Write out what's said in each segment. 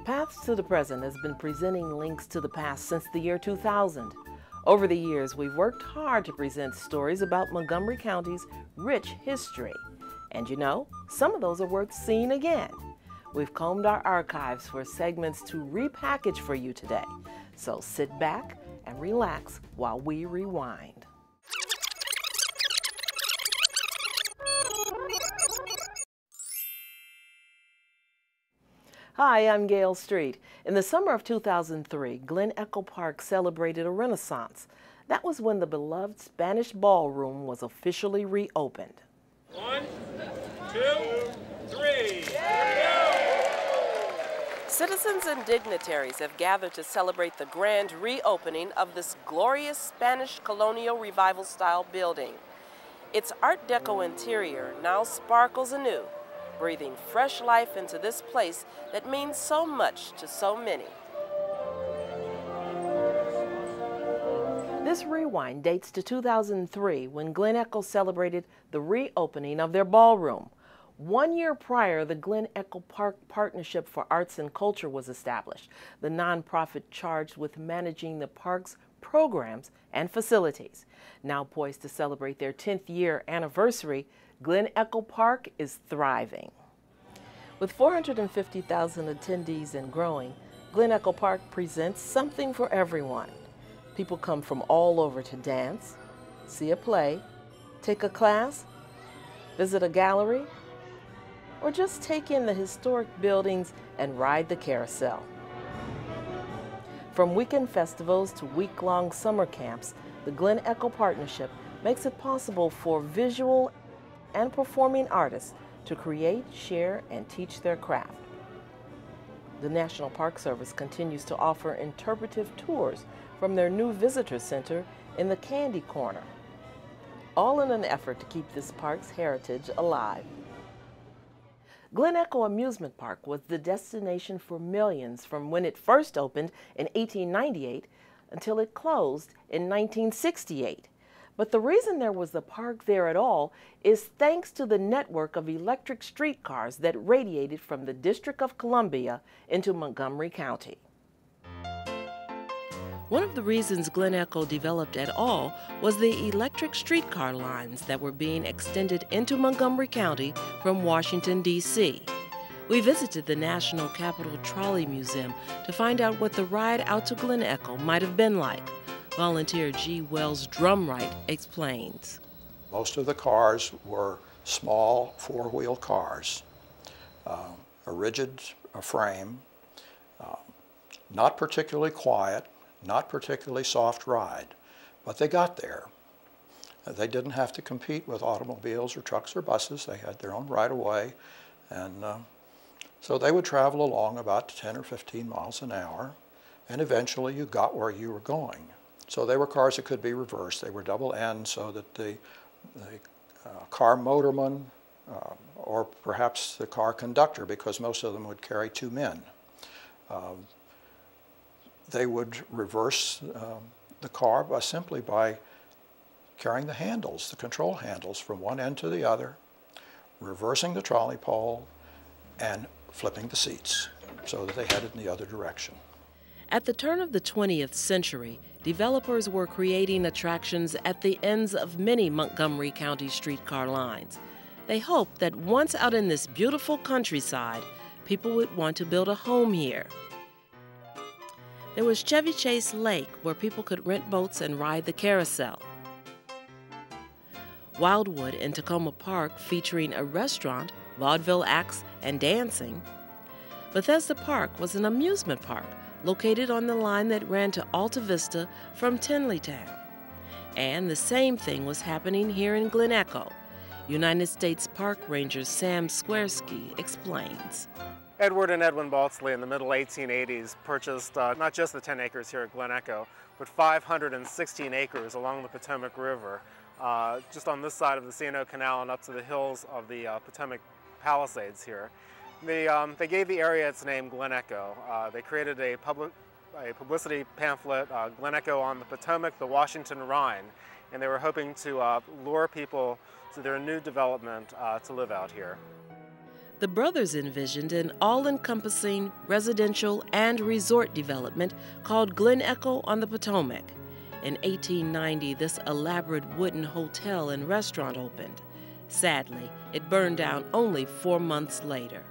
Paths to the Present has been presenting links to the past since the year 2000. Over the years, we've worked hard to present stories about Montgomery County's rich history. And you know, some of those are worth seeing again. We've combed our archives for segments to repackage for you today. So sit back and relax while we rewind. Hi, I'm Gail Street. In the summer of 2003, Glen Echo Park celebrated a renaissance. That was when the beloved Spanish ballroom was officially reopened. 1, 2, 3. Citizens and dignitaries have gathered to celebrate the grand reopening of this glorious Spanish colonial revival-style building. Its Art Deco interior now sparkles anew, breathing fresh life into this place that means so much to so many. This rewind dates to 2003 when Glen Echo celebrated the reopening of their ballroom. 1 year prior, the Glen Echo Park Partnership for Arts and Culture was established, the nonprofit charged with managing the park's programs and facilities. Now poised to celebrate their 10th year anniversary, Glen Echo Park is thriving. With 450,000 attendees and growing, Glen Echo Park presents something for everyone. People come from all over to dance, see a play, take a class, visit a gallery, or just take in the historic buildings and ride the carousel. From weekend festivals to week-long summer camps, the Glen Echo Partnership makes it possible for visual and performing artists to create, share, and teach their craft. The National Park Service continues to offer interpretive tours from their new visitor center in the Candy Corner, all in an effort to keep this park's heritage alive. Glen Echo Amusement Park was the destination for millions from when it first opened in 1898 until it closed in 1968. But the reason there was a park there at all is thanks to the network of electric streetcars that radiated from the District of Columbia into Montgomery County. One of the reasons Glen Echo developed at all was the electric streetcar lines that were being extended into Montgomery County from Washington, D.C. We visited the National Capitol Trolley Museum to find out what the ride out to Glen Echo might have been like. Volunteer G. Wells Drumright explains. Most of the cars were small four-wheel cars, a rigid frame, not particularly quiet, not particularly soft ride, but they got there. They didn't have to compete with automobiles or trucks or buses. They had their own right-of-way, and so they would travel along about 10 or 15 miles an hour, and eventually you got where you were going. So they were cars that could be reversed. They were double end so that the car motorman or perhaps the car conductor, because most of them would carry two men, they would reverse the car simply by carrying the handles, the control handles, from one end to the other, reversing the trolley pole, and flipping the seats so that they headed in the other direction. At the turn of the 20th century, developers were creating attractions at the ends of many Montgomery County streetcar lines. They hoped that once out in this beautiful countryside, people would want to build a home here. There was Chevy Chase Lake, where people could rent boats and ride the carousel. Wildwood in Tacoma Park, featuring a restaurant, vaudeville acts, and dancing. Bethesda Park was an amusement park located on the line that ran to Alta Vista from Tinleytown. And the same thing was happening here in Glen Echo. United States Park Ranger Sam Squaresky explains. Edward and Edwin Baltzley in the middle 1880s purchased not just the 10 acres here at Glen Echo, but 516 acres along the Potomac River, just on this side of the C&O Canal and up to the hills of the Potomac Palisades here. They gave the area its name, Glen Echo. They created a public a publicity pamphlet, Glen Echo on the Potomac, the Washington Rhine, and they were hoping to lure people to their new development to live out here. The brothers envisioned an all-encompassing residential and resort development called Glen Echo on the Potomac. In 1890, this elaborate wooden hotel and restaurant opened. Sadly, it burned down only 4 months later.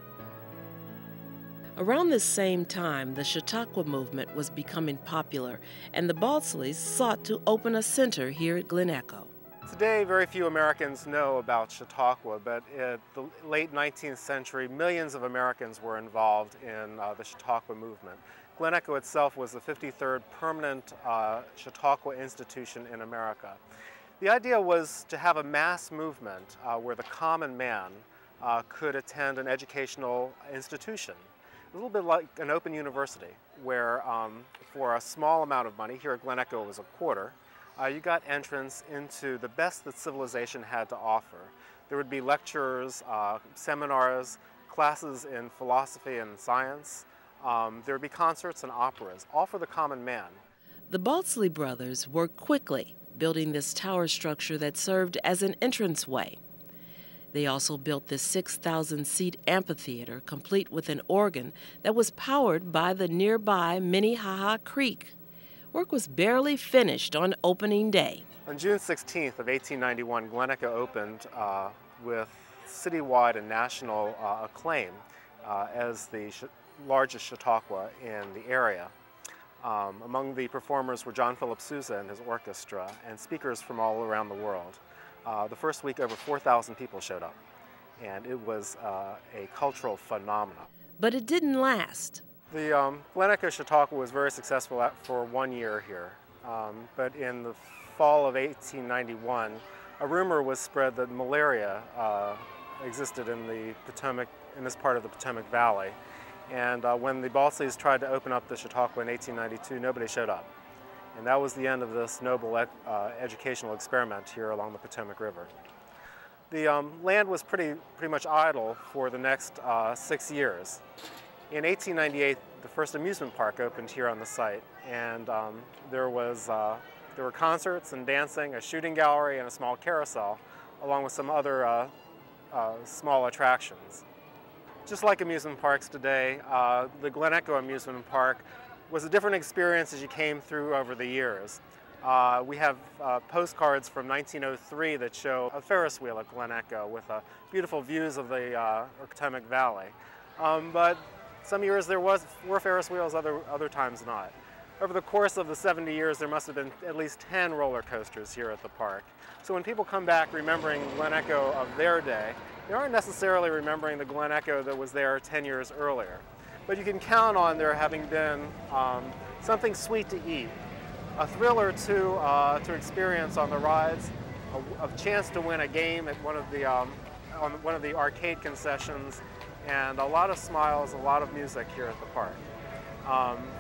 Around this same time, the Chautauqua movement was becoming popular, and the Balsleys sought to open a center here at Glen Echo. Today, very few Americans know about Chautauqua, but in the late 19th century, millions of Americans were involved in the Chautauqua movement. Glen Echo itself was the 53rd permanent Chautauqua institution in America. The idea was to have a mass movement where the common man could attend an educational institution. A little bit like an open university, where for a small amount of money, here at Glen Echo it was a quarter, you got entrance into the best that civilization had to offer. There would be lectures, seminars, classes in philosophy and science. There would be concerts and operas, all for the common man. The Balsley brothers worked quickly, building this tower structure that served as an entranceway. They also built this 6,000-seat amphitheater, complete with an organ that was powered by the nearby Minnehaha Creek. Work was barely finished on opening day. On June 16th of 1891, Glen Echo opened with citywide and national acclaim as the largest Chautauqua in the area. Among the performers were John Philip Sousa and his orchestra, and speakers from all around the world. The first week, over 4,000 people showed up, and it was a cultural phenomenon. But it didn't last. The Glen Echo Chautauqua was very successful for 1 year here, but in the fall of 1891, a rumor was spread that malaria existed in the Potomac, in this part of the Potomac Valley. And when the Balsleys tried to open up the Chautauqua in 1892, nobody showed up. And that was the end of this noble educational experiment here along the Potomac River. The land was pretty much idle for the next 6 years. In 1898, the first amusement park opened here on the site, and there were concerts and dancing, a shooting gallery, and a small carousel, along with some other small attractions. Just like amusement parks today, the Glen Echo Amusement Park was a different experience as you came through over the years. We have postcards from 1903 that show a Ferris wheel at Glen Echo with beautiful views of the Potomac Valley. But some years there were Ferris wheels, other times not. Over the course of the 70 years, there must have been at least 10 roller coasters here at the park. So when people come back remembering Glen Echo of their day, they aren't necessarily remembering the Glen Echo that was there 10 years earlier. But you can count on there having been something sweet to eat, a thrill or two to experience on the rides, a chance to win a game at one of the arcade concessions, and a lot of smiles, a lot of music here at the park.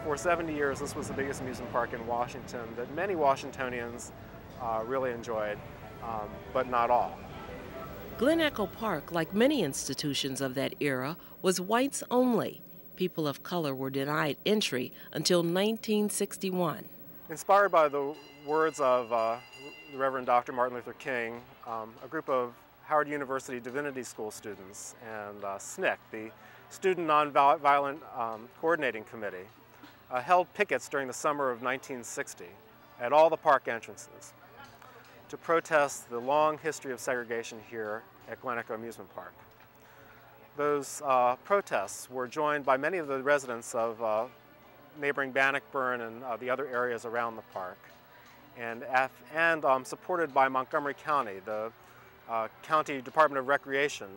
For 70 years, this was the biggest amusement park in Washington that many Washingtonians really enjoyed, but not all. Glen Echo Park, like many institutions of that era, was whites only. People of color were denied entry until 1961. Inspired by the words of the Reverend Dr. Martin Luther King, a group of Howard University Divinity School students and SNCC, the Student Nonviolent Coordinating Committee, held pickets during the summer of 1960 at all the park entrances to protest the long history of segregation here at Glen Echo Amusement Park. Those protests were joined by many of the residents of neighboring Bannockburn and the other areas around the park, and supported by Montgomery County. The County Department of Recreation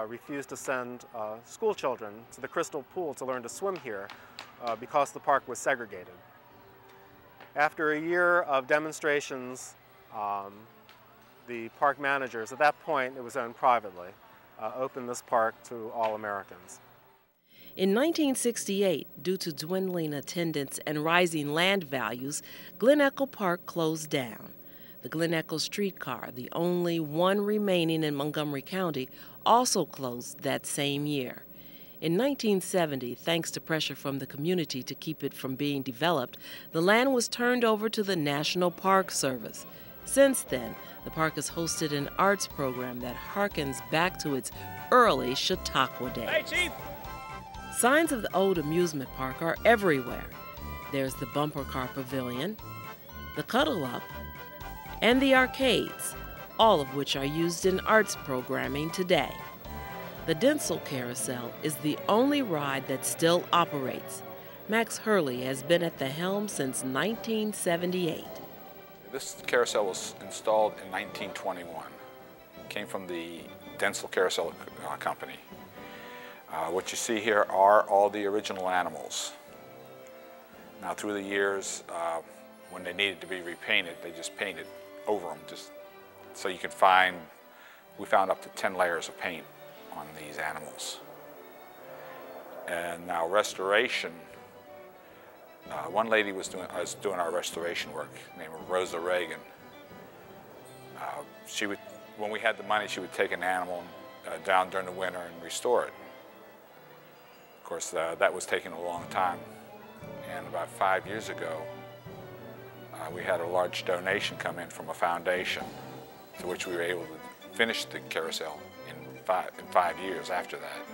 refused to send school children to the Crystal Pool to learn to swim here because the park was segregated. After a year of demonstrations, the park managers, at that point it was owned privately, opened this park to all Americans. In 1968, due to dwindling attendance and rising land values, Glen Echo Park closed down. The Glen Echo streetcar, the only one remaining in Montgomery County, also closed that same year. In 1970, thanks to pressure from the community to keep it from being developed, the land was turned over to the National Park Service. Since then, the park has hosted an arts program that harkens back to its early Chautauqua days. Hey, Chief! Signs of the old amusement park are everywhere. There's the bumper car pavilion, the cuddle up, and the arcades, all of which are used in arts programming today. The Denzel Carousel is the only ride that still operates. Max Hurley has been at the helm since 1978. This carousel was installed in 1921. It came from the Denzel Carousel Company. What you see here are all the original animals. Now through the years, when they needed to be repainted, they just painted over them, just so you can find, we found up to 10 layers of paint on these animals. And now restoration, one lady was doing our restoration work, named Rosa Reagan. When we had the money, she would take an animal down during the winter and restore it. Of course, that was taking a long time. And about 5 years ago, we had a large donation come in from a foundation, to which we were able to finish the carousel in 5 years after that.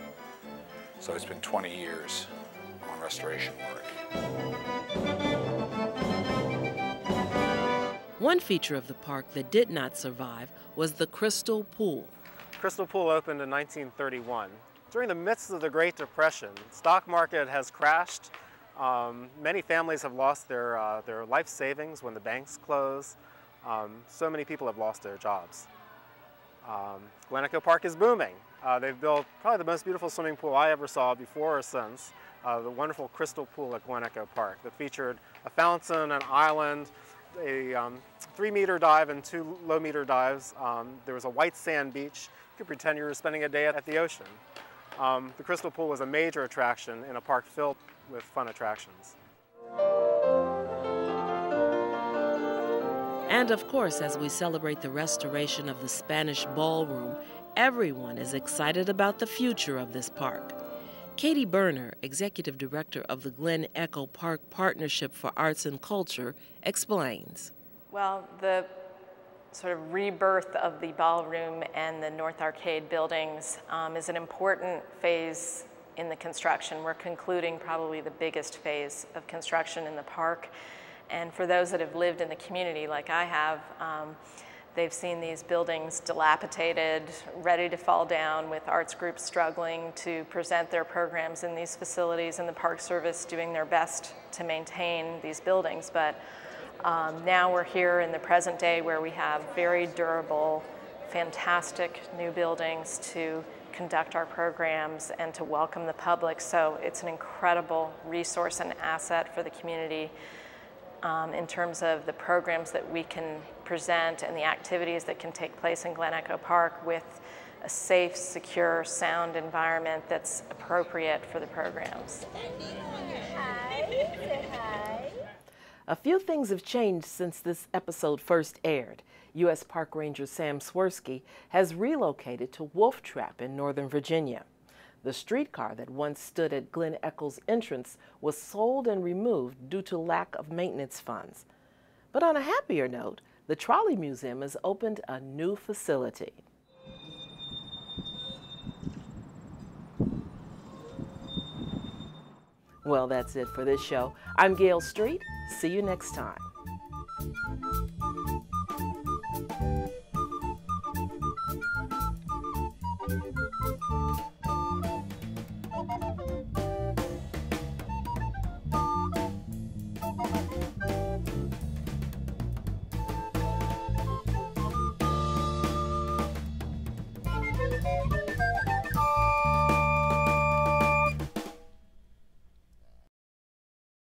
So it's been 20 years on restoration work. One feature of the park that did not survive was the Crystal Pool. Crystal Pool opened in 1931. During the midst of the Great Depression, the stock market has crashed. Many families have lost their life savings when the banks close. So many people have lost their jobs. Glen Echo Park is booming. They've built probably the most beautiful swimming pool I ever saw before or since, the wonderful Crystal Pool at Glen Echo Park that featured a fountain, an island, a 3-meter dive and 2 low-meter dives. There was a white sand beach. You could pretend you were spending a day at the ocean. The Crystal Pool was a major attraction in a park filled with fun attractions. And of course, as we celebrate the restoration of the Spanish Ballroom, everyone is excited about the future of this park. Katie Berner, Executive Director of the Glen Echo Park Partnership for Arts and Culture, explains. Well, the sort of rebirth of the ballroom and the North Arcade buildings is an important phase in the construction. We're concluding probably the biggest phase of construction in the park. And for those that have lived in the community like I have, they've seen these buildings dilapidated, ready to fall down, with arts groups struggling to present their programs in these facilities, and the Park Service doing their best to maintain these buildings. But now we're here in the present day where we have very durable, fantastic new buildings to conduct our programs and to welcome the public. So it's an incredible resource and asset for the community in terms of the programs that we can present and the activities that can take place in Glen Echo Park with a safe, secure, sound environment that's appropriate for the programs. A few things have changed since this episode first aired. U.S. Park Ranger Sam Swirsky has relocated to Wolf Trap in Northern Virginia. The streetcar that once stood at Glen Echo's entrance was sold and removed due to lack of maintenance funds. But on a happier note, the Trolley Museum has opened a new facility. Well, that's it for this show. I'm Gail Street. See you next time.